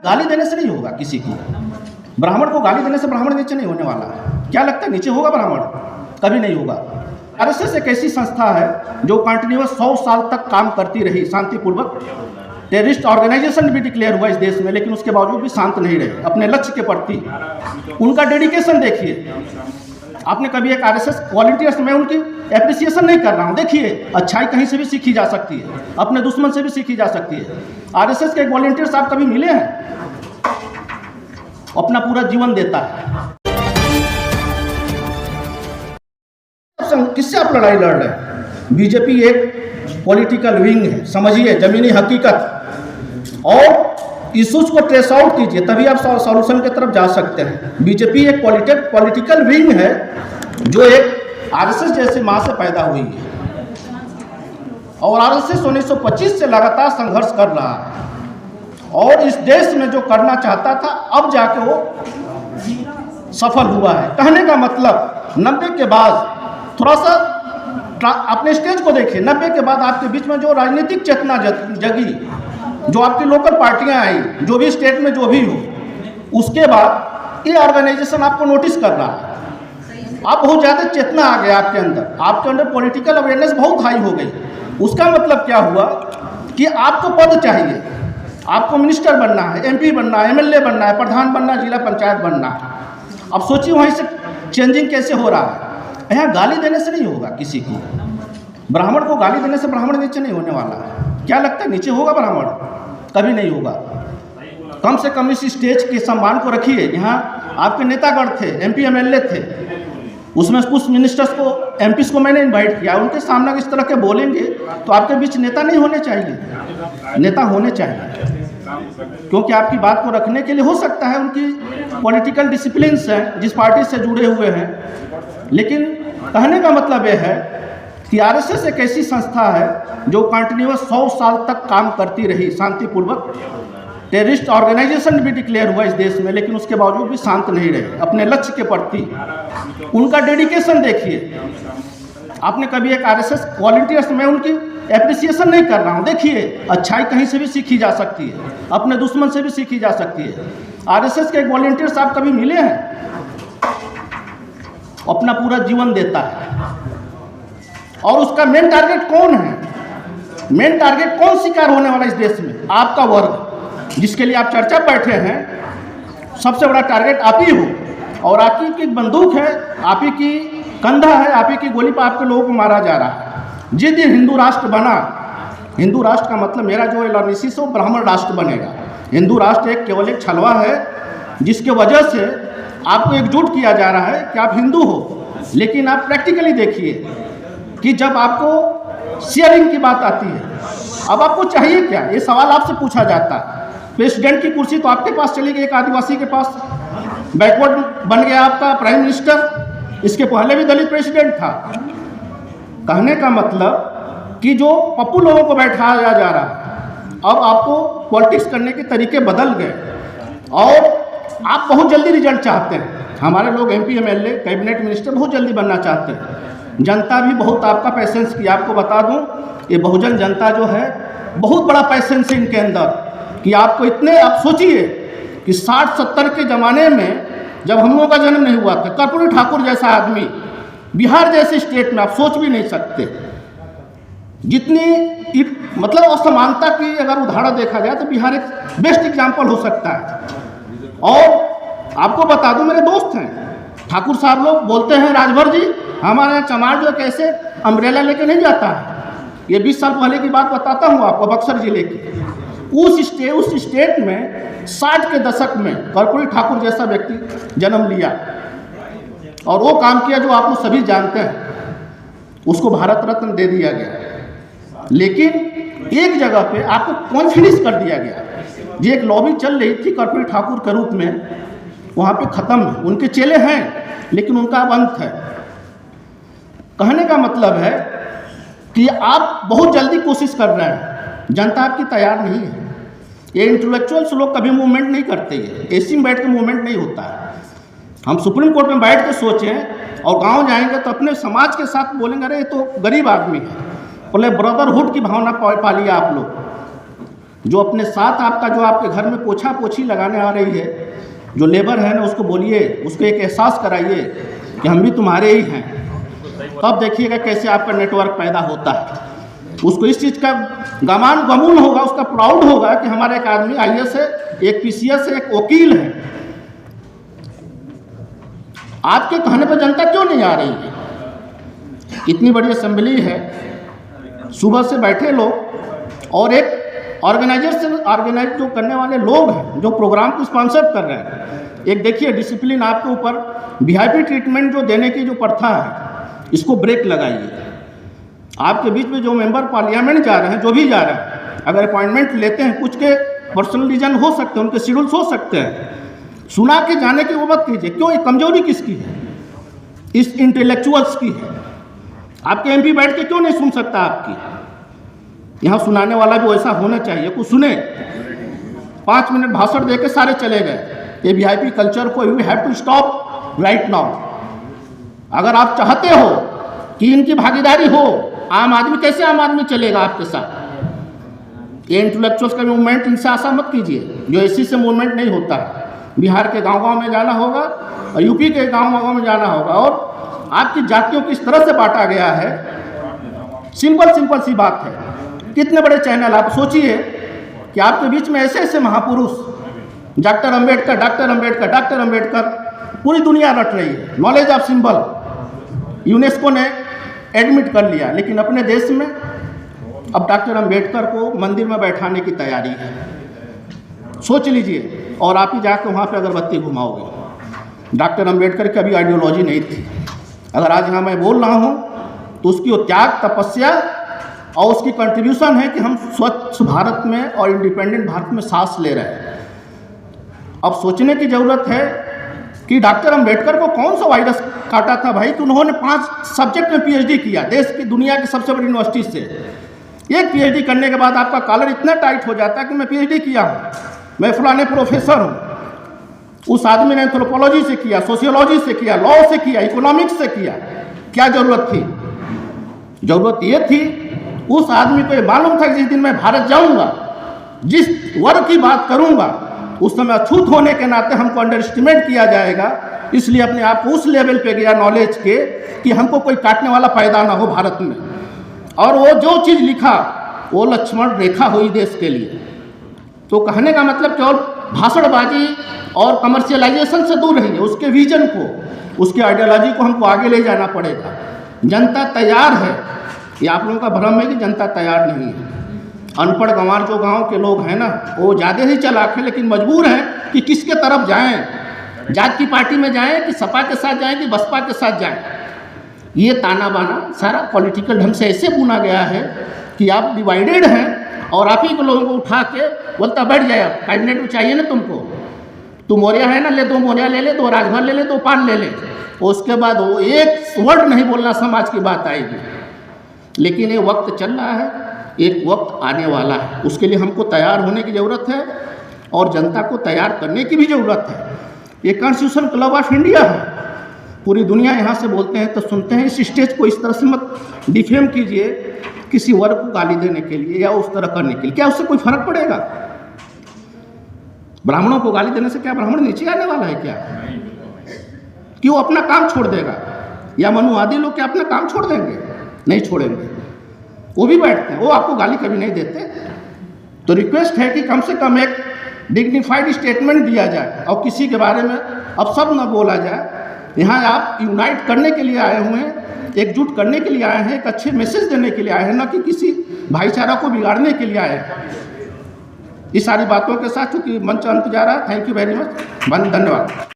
गाली देने से नहीं होगा किसी को। ब्राह्मण को गाली देने से ब्राह्मण नीचे नहीं होने वाला है। क्या लगता है नीचे होगा ब्राह्मण? कभी नहीं होगा। आरएसएस एक ऐसी संस्था है जो कंटिन्यूअस 100 साल तक काम करती रही शांतिपूर्वक। टेररिस्ट ऑर्गेनाइजेशन भी डिक्लेयर हुआ इस देश में, लेकिन उसके बावजूद भी शांत नहीं रहे अपने लक्ष्य के प्रति। उनका डेडिकेशन देखिए। आपने कभी एक आरएसएस वॉलंटियर्स, मैं उनकी एप्रिसिएशन नहीं कर रहा हूँ, देखिए अच्छाई कहीं से भी सीखी जा सकती है, अपने दुश्मन से भी सीखी जा सकती है। आरएसएस के एक वॉलंटियर्स आप कभी मिले हैं? अपना पूरा जीवन देता है। किससे आप लड़ाई लड़ रहे हैं? बीजेपी एक पॉलिटिकल विंग है, समझिए जमीनी हकीकत, और इश्यूज को ट्रेस आउट कीजिए, तभी आप सॉल्यूशन की तरफ जा सकते हैं। बीजेपी एक पॉलिटिकल विंग है जो एक आरएसएस जैसे माँ से पैदा हुई है, और आरएसएस 1925 से लगातार संघर्ष कर रहा है, और इस देश में जो करना चाहता था अब जाके वो सफल हुआ है। कहने का मतलब 90 के बाद थोड़ा सा अपने स्टेज को देखिए। 90 के बाद आपके बीच में जो राजनीतिक चेतना जगी, जो आपकी लोकल पार्टियां आई, जो भी स्टेट में जो भी हो, उसके बाद ये ऑर्गेनाइजेशन आपको नोटिस कर रहा है। आप बहुत ज़्यादा चेतना आ गया आपके अंदर पॉलिटिकल अवेयरनेस बहुत हाई हो गई। उसका मतलब क्या हुआ कि आपको पद चाहिए, आपको मिनिस्टर बनना है, एमपी बनना है, एमएलए बनना है, प्रधान बनना है, जिला पंचायत बनना है। अब सोचिए वहीं से चेंजिंग कैसे हो रहा है। यहाँ गाली देने से नहीं होगा किसी को। ब्राह्मण को गाली देने से ब्राह्मण नीचे नहीं होने वाला है। क्या लगता है नीचे होगा ब्राह्मण? कभी नहीं होगा। कम से कम इस स्टेज के सम्मान को रखिए। यहाँ आपके नेतागण थे, एमपी एमएलए थे, उसमें कुछ मिनिस्टर्स को, एमपीज को मैंने इनवाइट किया। उनके सामने इस तरह के बोलेंगे तो आपके बीच नेता नहीं होने चाहिए। नेता होने चाहिए, क्योंकि आपकी बात को रखने के लिए हो सकता है उनकी पॉलिटिकल डिसिप्लिन्स हैं, जिस पार्टी से जुड़े हुए हैं, लेकिन कहने का मतलब यह है कि आरएसएस एक ऐसी संस्था है जो कंटिन्यूअस 100 साल तक काम करती रही शांतिपूर्वक। टेररिस्ट ऑर्गेनाइजेशन भी डिक्लेयर हुआ इस देश में, लेकिन उसके बावजूद भी शांत नहीं रहे अपने लक्ष्य के प्रति। उनका डेडिकेशन देखिए। आपने कभी एक आरएसएस वॉलंटियर्स, मैं उनकी एप्रिसिएशन नहीं कर रहा हूँ, देखिए अच्छाई कहीं से भी सीखी जा सकती है, अपने दुश्मन से भी सीखी जा सकती है। आरएसएस के एक वॉलंटियर्स आप कभी मिले हैं? अपना पूरा जीवन देता है, और उसका मेन टारगेट कौन है? मेन टारगेट कौन शिकार होने वाला इस देश में? आपका वर्ग, जिसके लिए आप चर्चा बैठे हैं। सबसे बड़ा टारगेट आप ही हो, और आप ही की बंदूक है, आप ही की कंधा है, आप ही की गोली पर आपके लोगों को मारा जा रहा है। जिस दिन हिंदू राष्ट्र बना, हिंदू राष्ट्र का मतलब मेरा जो एनालिसिस है वो ब्राह्मण राष्ट्र बनेगा। हिंदू राष्ट्र केवल एक छलवा है, जिसके वजह से आपको एकजुट किया जा रहा है कि आप हिंदू हो। लेकिन आप प्रैक्टिकली देखिए कि जब आपको शेयरिंग की बात आती है, अब आपको चाहिए क्या? ये सवाल आपसे पूछा जाता है। प्रेसिडेंट की कुर्सी तो आपके पास चली गई, एक आदिवासी के पास। बैकवर्ड बन गया आपका प्राइम मिनिस्टर, इसके पहले भी दलित प्रेसिडेंट था। कहने का मतलब कि जो पप्पू लोगों को बैठाया जा रहा है, अब आपको पॉलिटिक्स करने के तरीके बदल गए, और आप बहुत जल्दी रिजल्ट चाहते हैं। हमारे लोग एमपी एमएलए कैबिनेट मिनिस्टर बहुत जल्दी बनना चाहते हैं। जनता भी बहुत आपका पैसेंस की। आपको बता दूं, ये बहुजन जनता जो है, बहुत बड़ा पैसेंस है इनके अंदर कि आपको इतने, आप सोचिए कि 60-70 के ज़माने में जब हम लोगों का जन्म नहीं हुआ था, कर्पूरी ठाकुर जैसा आदमी बिहार जैसे स्टेट में, आप सोच भी नहीं सकते जितनी मतलब असमानता की अगर उदाहरण देखा जाए तो बिहार एक बेस्ट एग्जाम्पल हो सकता है। और आपको बता दूं, मेरे दोस्त हैं ठाकुर साहब, लोग बोलते हैं राजभर जी हमारे यहाँ चमार जो कैसे अम्ब्रेला लेके नहीं जाता है। ये 20 साल पहले की बात बताता हूँ आपको, बक्सर जिले की। उस स्टेट में 60 के दशक में कर्पूरी ठाकुर जैसा व्यक्ति जन्म लिया, और वो काम किया जो आप लोग सभी जानते हैं। उसको भारत रत्न दे दिया गया, लेकिन एक जगह पे आपको कॉन्फिडेंस कर दिया गया। ये एक लॉबी चल रही थी कर्पूरी ठाकुर के रूप में, वहाँ पे ख़त्म है। उनके चेले हैं, लेकिन उनका अब अंत है। कहने का मतलब है कि आप बहुत जल्दी कोशिश कर रहे हैं, जनता आपकी तैयार नहीं है। ये इंटेलेक्चुअल्स लोग कभी मूवमेंट नहीं करते हैं, एसी में बैठ के मूवमेंट नहीं होता है। हम सुप्रीम कोर्ट में बैठ के सोचें और गांव जाएंगे तो अपने समाज के साथ बोलेंगे, अरे ये तो गरीब आदमी है। बोले ब्रदरहुड की भावना पालिए आप लोग। जो अपने साथ आपका जो आपके घर में पोछा पोछी लगाने आ रही है, जो लेबर है ना, उसको बोलिए, उसको एक एहसास कराइए कि हम भी तुम्हारे ही हैं। तब देखिएगा कैसे आपका नेटवर्क पैदा होता है। उसको इस चीज़ का गमून होगा, उसका प्राउड होगा कि हमारा एक आदमी IAS है, एक PCS है, एक वकील है। आपके कहने पर जनता क्यों नहीं आ रही है? इतनी बड़ी असेंबली है, सुबह से बैठे लोग, और एक ऑर्गेनाइज जो करने वाले लोग हैं, जो प्रोग्राम को स्पॉन्सर कर रहे हैं। एक देखिए डिसिप्लिन आपके ऊपर, VIP ट्रीटमेंट जो देने की जो प्रथा है, इसको ब्रेक लगाइए। आपके बीच में जो मेंबर पार्लियामेंट जा रहे हैं, जो भी जा रहे हैं, अगर अपॉइंटमेंट लेते हैं, कुछ के पर्सनल रीजन हो सकते हैं, उनके शेड्यूल्स हो सकते हैं, सुना के जाने की वो मत कीजिए। क्यों? ये कमजोरी किसकी है? इस इंटेलेक्चुअल्स की है। आपके MP बैठ के क्यों नहीं सुन सकता आपकी? यहाँ सुनाने वाला भी वैसा होना चाहिए, कुछ सुने। 5 मिनट भाषण देके सारे चले गए। ये VIP कल्चर को you have to stop right now. अगर आप चाहते हो कि इनकी भागीदारी हो, आम आदमी कैसे आम आदमी चलेगा आपके साथ? ये इंटेलेक्चुअल्स का मूवमेंट, इनसे आशा मत कीजिए। जो इसी से मूवमेंट नहीं होता है। बिहार के गाँव-गाँव में जाना होगा और UP के गाँव-गाँव में जाना होगा। और आपकी जातियों को इस तरह से बांटा गया है, सिंपल सी बात है। कितने बड़े चैनल, आप सोचिए कि आपके बीच में ऐसे ऐसे महापुरुष, डॉक्टर अंबेडकर, पूरी दुनिया रट रही है। नॉलेज ऑफ सिंबल यूनेस्को ने एडमिट कर लिया, लेकिन अपने देश में अब डॉक्टर अंबेडकर को मंदिर में बैठाने की तैयारी है। सोच लीजिए, और आप ही जाकर वहाँ पे अगरबत्ती घुमाओगे। डॉक्टर अंबेडकर की अभी आइडियोलॉजी नहीं थी। अगर आज यहाँ मैं बोल रहा हूँ तो उसकी वो त्याग, तपस्या और उसकी कंट्रीब्यूशन है कि हम स्वच्छ भारत में और इंडिपेंडेंट भारत में सांस ले रहे हैं। अब सोचने की ज़रूरत है कि डॉक्टर अंबेडकर को कौन सा वायरस काटा था भाई, कि उन्होंने 5 सब्जेक्ट में PhD किया, देश की दुनिया की सबसे बड़ी यूनिवर्सिटी से। एक PhD करने के बाद आपका कॉलर इतना टाइट हो जाता है कि मैं PhD किया हूँ, मैं फलाने प्रोफेसर हूँ। उस आदमी ने एंथ्रोपोलॉजी से किया, सोशियोलॉजी से किया, लॉ से किया, इकोनॉमिक्स से किया। क्या ज़रूरत थी? ज़रूरत ये थी, उस आदमी को ये मालूम था कि जिस दिन मैं भारत जाऊँगा, जिस वर्ग की बात करूँगा, उस समय अछूत होने के नाते हमको अंडर एस्टिमेट किया जाएगा। इसलिए अपने आप को उस लेवल पे गया नॉलेज के कि हमको कोई काटने वाला पैदा ना हो भारत में। और वो जो चीज़ लिखा वो लक्ष्मण रेखा हुई देश के लिए। तो कहने का मतलब केवल भाषणबाजी और कमर्शियलाइजेशन से दूर रहिए। उसके विजन को, उसके आइडियोलॉजी को हमको आगे ले जाना पड़ेगा। जनता तैयार है, ये आप लोगों का भ्रम है कि जनता तैयार नहीं है। अनपढ़ गंवार जो गांव के लोग हैं ना, वो ज़्यादा ही चालाक है, लेकिन मजबूर हैं कि किसके तरफ जाएं, जात की पार्टी में जाएं कि सपा के साथ जाएं कि बसपा के साथ जाएं। ये ताना बाना सारा पॉलिटिकल ढंग से ऐसे बुना गया है कि आप डिवाइडेड हैं और आप ही को लोगों को उठा के बोलता बैठ जाए, कैबिनेट में चाहिए ना तुमको, तू मोरिया है ना, ले 2 मोरिया ले ले, 2 राजभर ले ले, 2 पान ले ले। उसके बाद वो एक वर्ड नहीं बोलना, समाज की बात आएगी। लेकिन ये वक्त चल रहा है, एक वक्त आने वाला है, उसके लिए हमको तैयार होने की ज़रूरत है और जनता को तैयार करने की भी ज़रूरत है। ये कॉन्स्टिट्यूशन क्लब ऑफ इंडिया है, पूरी दुनिया यहाँ से बोलते हैं तो सुनते हैं। इस स्टेज को इस तरह से मत डिफेम कीजिए किसी वर्ग को गाली देने के लिए या उस तरह करने के लिए। क्या उससे कोई फर्क पड़ेगा? ब्राह्मणों को गाली देने से क्या ब्राह्मण नीचे आने वाला है क्या? कि वो अपना काम छोड़ देगा? या मनुवादी लोग क्या अपना काम छोड़ देंगे? नहीं छोड़ेंगे, वो भी बैठते हैं, वो आपको गाली कभी नहीं देते। तो रिक्वेस्ट है कि कम से कम एक डिग्निफाइड स्टेटमेंट दिया जाए और किसी के बारे में अब सब न बोला जाए। यहाँ आप यूनाइट करने के लिए आए हुए हैं, एकजुट करने के लिए आए हैं, एक अच्छे मैसेज देने के लिए आए हैं, न कि किसी भाईचारा को बिगाड़ने के लिए आए हैं। इस सारी बातों के साथ चूँकि मंच अंत जा रहा है, थैंक यू वेरी मच, धन्यवाद।